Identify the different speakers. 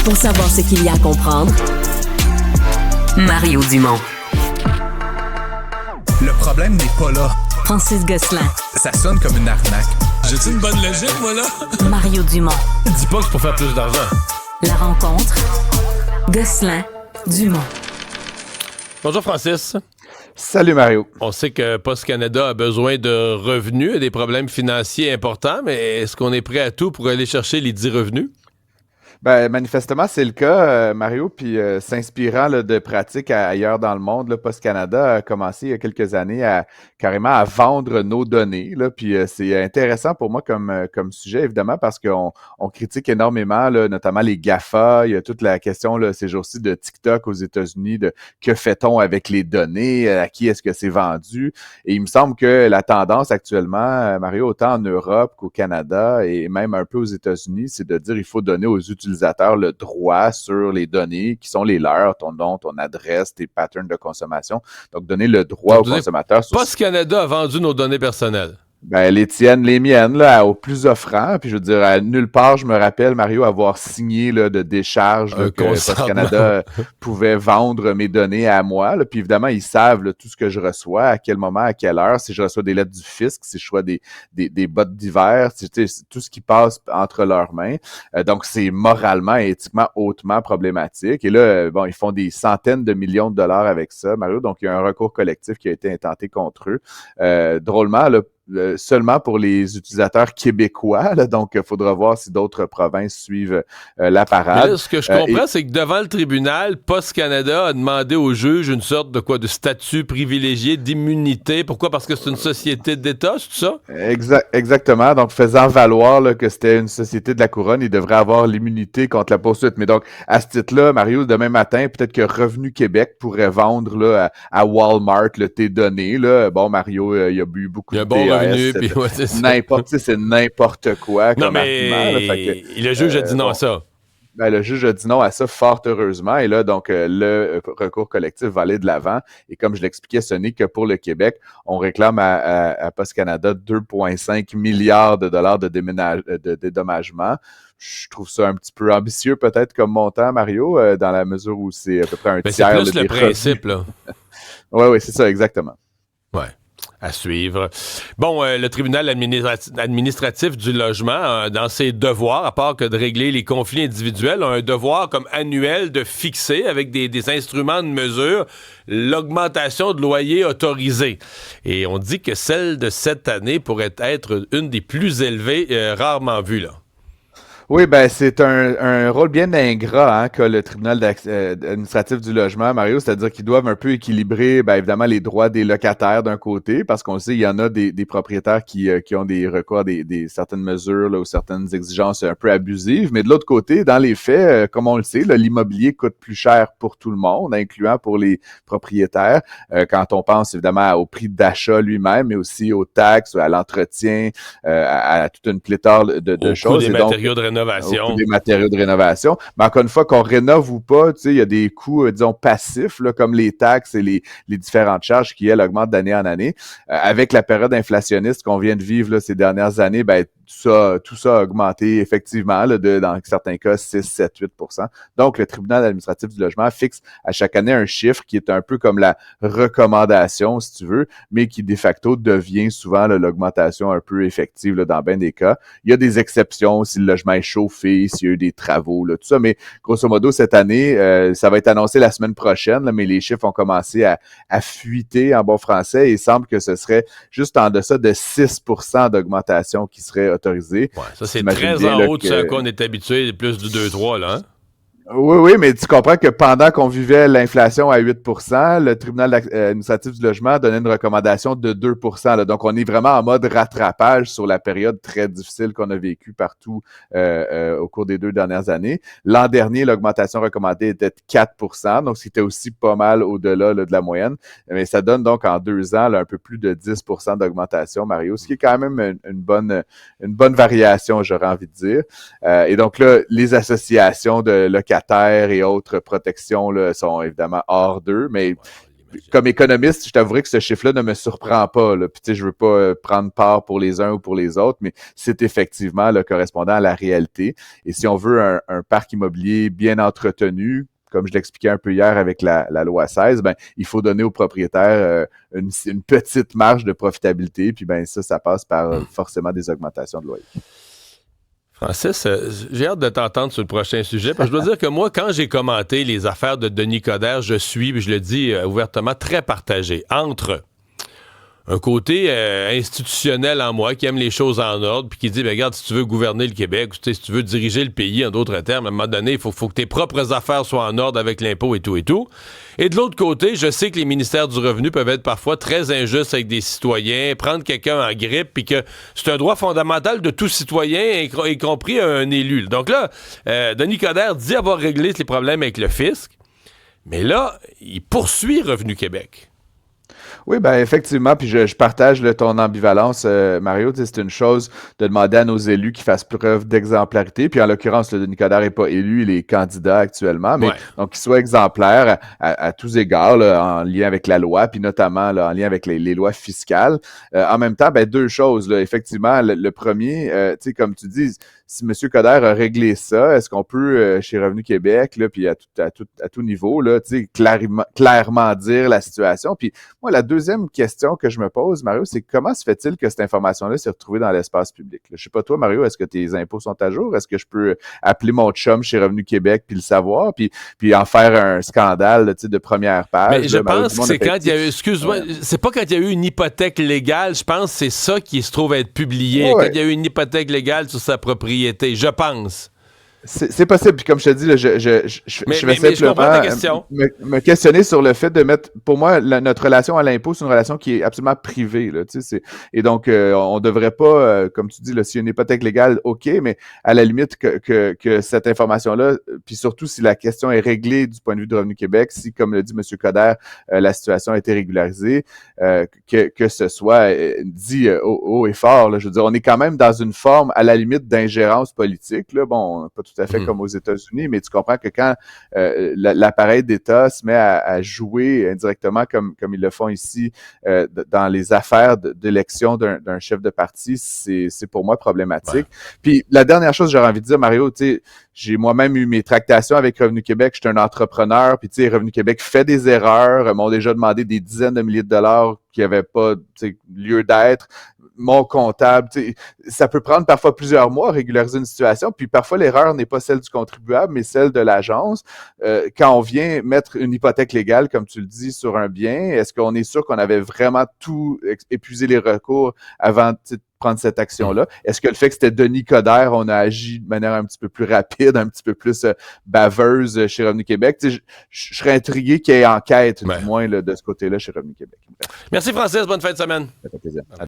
Speaker 1: Pour savoir ce qu'il y a à comprendre, Mario Dumont.
Speaker 2: Le problème n'est pas là.
Speaker 1: Francis Gosselin.
Speaker 2: Ça sonne comme une arnaque.
Speaker 3: J'ai-tu une bonne logique, moi, là?
Speaker 1: Mario Dumont.
Speaker 3: Dis pas que c'est pour faire plus d'argent.
Speaker 1: La rencontre. Gosselin. Dumont.
Speaker 3: Bonjour, Francis.
Speaker 4: Salut Mario.
Speaker 3: On sait que Post Canada a besoin de revenus, des problèmes financiers importants, mais est-ce qu'on est prêt à tout pour aller chercher les 10 revenus?
Speaker 4: Ben, manifestement, c'est le cas, Mario, puis s'inspirant là, de pratiques ailleurs dans le monde, là, Post Canada a commencé il y a quelques années carrément à vendre nos données, là, puis c'est intéressant pour moi comme sujet, évidemment, parce qu'on critique énormément, là, notamment les GAFA, il y a toute la question là, ces jours-ci de TikTok aux États-Unis, de que fait-on avec les données, à qui est-ce que c'est vendu, et il me semble que la tendance actuellement, Mario, autant en Europe qu'au Canada et même un peu aux États-Unis, c'est de dire il faut donner aux utilisateurs le droit sur les données qui sont les leurs, ton nom, ton adresse, tes patterns de consommation. Donc, donner le droit aux consommateurs.
Speaker 3: Post Canada a vendu nos données personnelles.
Speaker 4: Ben, les tiennes, les miennes, là, au plus offrant. Puis, je veux dire, à nulle part, je me rappelle, Mario, avoir signé là, de décharge là, que Post Canada pouvait vendre mes données à moi. Là. Puis, évidemment, ils savent là, tout ce que je reçois, à quel moment, à quelle heure, si je reçois des lettres du fisc, si je reçois des bottes d'hiver, tout ce qui passe entre leurs mains. Donc, c'est moralement et éthiquement hautement problématique. Et là, bon, ils font des centaines de millions de dollars avec ça, Mario. Donc, il y a un recours collectif qui a été intenté contre eux. Drôlement, là, seulement pour les utilisateurs québécois, là, donc il faudra voir si d'autres provinces suivent la parade.
Speaker 3: Là, ce que je comprends, c'est que devant le tribunal, Post Canada a demandé au juge une sorte de statut privilégié, d'immunité. Pourquoi? Parce que c'est une société d'État, c'est tout ça?
Speaker 4: Exactement. Donc, faisant valoir là, que c'était une société de la couronne, il devrait avoir l'immunité contre la poursuite. Mais donc, à ce titre-là, Mario, demain matin, peut-être que Revenu Québec pourrait vendre là, à Walmart là, tes données. Là. Bon, Mario, il a bu beaucoup de thé.
Speaker 3: Puis ouais,
Speaker 4: c'est n'importe quoi comme
Speaker 3: non, mais
Speaker 4: argument. Là,
Speaker 3: le juge a dit non à ça.
Speaker 4: Ben, le juge a dit non à ça, fort heureusement. Et là, donc, le recours collectif va aller de l'avant. Et comme je l'expliquais, ce n'est que pour le Québec. On réclame à Post Canada 2,5 milliards de dollars de dédommagement. Je trouve ça un petit peu ambitieux, peut-être, comme montant, Mario, dans la mesure où c'est à peu près un tiers.
Speaker 3: C'est plus le principe, là.
Speaker 4: Oui, c'est ça, exactement.
Speaker 3: Ouais. À suivre. Bon, le tribunal administratif du logement, dans ses devoirs, à part que de régler les conflits individuels, a un devoir comme annuel de fixer avec des instruments de mesure l'augmentation de loyer autorisée. Et on dit que celle de cette année pourrait être une des plus élevées rarement vues, là.
Speaker 4: Oui, ben c'est un rôle bien ingrat qu'a le tribunal administratif du logement, Mario, c'est-à-dire qu'ils doivent un peu équilibrer, ben, évidemment, les droits des locataires d'un côté, parce qu'on sait il y en a des propriétaires qui ont des recours à des certaines mesures là, ou certaines exigences un peu abusives, mais de l'autre côté, dans les faits, comme on le sait, là, l'immobilier coûte plus cher pour tout le monde, incluant pour les propriétaires, quand on pense évidemment au prix d'achat lui-même, mais aussi aux taxes, à l'entretien, à toute une pléthore de choses.
Speaker 3: Des matériaux de rénovation.
Speaker 4: Des matériaux de rénovation. Mais encore une fois, qu'on rénove ou pas, tu sais, il y a des coûts, disons, passifs, là, comme les taxes et les différentes charges qui, elles, augmentent d'année en année. Avec la période inflationniste qu'on vient de vivre là, ces dernières années, ben tout ça a augmenté effectivement, là, dans certains cas, 6, 7, 8%. Donc, le tribunal administratif du logement fixe à chaque année un chiffre qui est un peu comme la recommandation, si tu veux, mais qui de facto devient souvent là, l'augmentation un peu effective là, dans bien des cas. Il y a des exceptions si le logement est chauffé, s'il y a eu des travaux, là, tout ça, mais grosso modo, cette année, ça va être annoncé la semaine prochaine, là, mais les chiffres ont commencé à fuiter en bon français et il semble que ce serait juste en deçà de 6% d'augmentation qui serait autorisé.
Speaker 3: Ouais, ça, c'est très en haut de ce à quoi on est habitué, plus du 2-3, là, hein?
Speaker 4: Oui, mais tu comprends que pendant qu'on vivait l'inflation à 8%, le tribunal administratif du logement donnait une recommandation de 2%. Là. Donc, on est vraiment en mode rattrapage sur la période très difficile qu'on a vécue partout au cours des 2 dernières années. L'an dernier, l'augmentation recommandée était de 4%, donc c'était aussi pas mal au-delà là, de la moyenne. Mais ça donne donc en 2 ans là, un peu plus de 10% d'augmentation, Mario, ce qui est quand même une bonne variation, j'aurais envie de dire. Et donc là, les associations de locataires et autres protections là, sont évidemment hors d'eux, mais comme économiste, je t'avouerai que ce chiffre-là ne me surprend pas. Là. Puis, tu sais, je veux pas prendre part pour les uns ou pour les autres, mais c'est effectivement le correspondant à la réalité. Et si on veut un parc immobilier bien entretenu, comme je l'expliquais un peu hier avec la loi 16, ben, il faut donner aux propriétaires une petite marge de profitabilité. Puis, ben, ça passe par forcément des augmentations de loyer.
Speaker 3: Francis, j'ai hâte de t'entendre sur le prochain sujet, parce que je dois dire que moi, quand j'ai commenté les affaires de Denis Coderre, je suis, puis je le dis ouvertement, très partagé entre un côté institutionnel en moi qui aime les choses en ordre, puis qui dit, ben regarde, si tu veux gouverner le Québec, si tu veux diriger le pays, en d'autres termes, à un moment donné, il faut que tes propres affaires soient en ordre avec l'impôt et tout et tout. Et de l'autre côté, je sais que les ministères du Revenu peuvent être parfois très injustes avec des citoyens, prendre quelqu'un en grippe, puis que c'est un droit fondamental de tout citoyen, y compris un élu. Donc là, Denis Coderre dit avoir réglé les problèmes avec le fisc, mais là, il poursuit Revenu Québec.
Speaker 4: Oui, ben effectivement, puis je partage ton ambivalence, Mario. C'est une chose de demander à nos élus qu'ils fassent preuve d'exemplarité. Puis en l'occurrence, Denis Coderre n'est pas élu, il est candidat actuellement, mais donc qu'il soit exemplaire à tous égards là, en lien avec la loi, puis notamment là, en lien avec les lois fiscales. En même temps, ben deux choses. Là, effectivement, le premier, tu sais, comme tu dis, si M. Coderre a réglé ça, est-ce qu'on peut, chez Revenu Québec, là, puis à tout niveau, là, tu sais, clairement dire la situation? Puis moi, la deuxième question que je me pose, Mario, c'est comment se fait-il que cette information-là s'est retrouvée dans l'espace public? Là, je sais pas toi, Mario, est-ce que tes impôts sont à jour? Est-ce que je peux appeler mon chum chez Revenu Québec puis le savoir, puis en faire un scandale là, de première page?
Speaker 3: Mais je pense que c'est quand il y a eu, excuse-moi, c'est pas quand il y a eu une hypothèque légale, je pense que c'est ça qui se trouve être publié. Ouais. Quand il y a eu une hypothèque légale sur sa propriété, je pense.
Speaker 4: C'est possible. Puis comme je te dis, là, je vais simplement me questionner sur le fait de mettre, pour moi, notre relation à l'impôt, c'est une relation qui est absolument privée. Là, tu sais, et donc, on devrait pas, comme tu dis, là, s'il y a une hypothèque légale, OK, mais à la limite que cette information-là, puis surtout si la question est réglée du point de vue de Revenu Québec, si, comme le dit M. Coderre, la situation a été régularisée, que ce soit dit haut et fort. Là, je veux dire, on est quand même dans une forme, à la limite, d'ingérence politique. Là. Bon, pas tout à fait comme aux États-Unis, mais tu comprends que quand l'appareil d'État se met à jouer indirectement comme ils le font ici dans les affaires d'élection d'un chef de parti, c'est pour moi problématique. Ouais. Puis la dernière chose que j'aurais envie de dire, Mario, tu sais, j'ai moi-même eu mes tractations avec Revenu Québec, je suis un entrepreneur, puis tu sais, Revenu Québec fait des erreurs, m'ont déjà demandé des dizaines de milliers de dollars qui n'avaient pas lieu d'être. Mon comptable, ça peut prendre parfois plusieurs mois à régulariser une situation, puis parfois l'erreur n'est pas celle du contribuable, mais celle de l'agence. Quand on vient mettre une hypothèque légale, comme tu le dis, sur un bien, est-ce qu'on est sûr qu'on avait vraiment tout épuisé les recours avant de prendre cette action-là? Est-ce que le fait que c'était Denis Coderre, on a agi de manière un petit peu plus rapide, un petit peu plus baveuse chez Revenu Québec? Je serais intrigué qu'il y ait enquête, du moins, là, de ce côté-là chez Revenu Québec.
Speaker 3: Merci Francis, bonne fin de semaine.
Speaker 4: Ça fait plaisir.